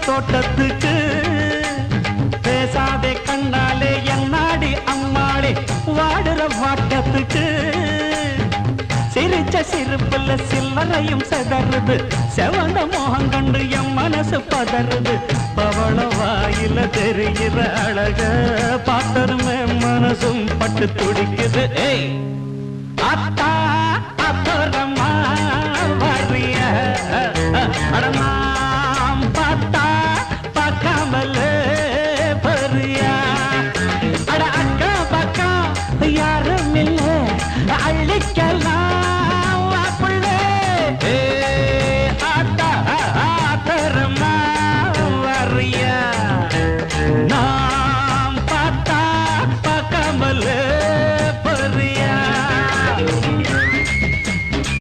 தோட்டத்துக்கு பேசாதே கண்ணாலே என்னாடி அம்மாளே வாடுற வாட்டத்துக்கு சிரிச்ச சிரிப்புல சில்லறையும் செதறுது செவந்த மோகம் கண்டு என் மனசு பதறுது பவள வாயில தெரிகிற அழக பார்த்தருமே மனசும் பட்டு துடிக்குது ஏய்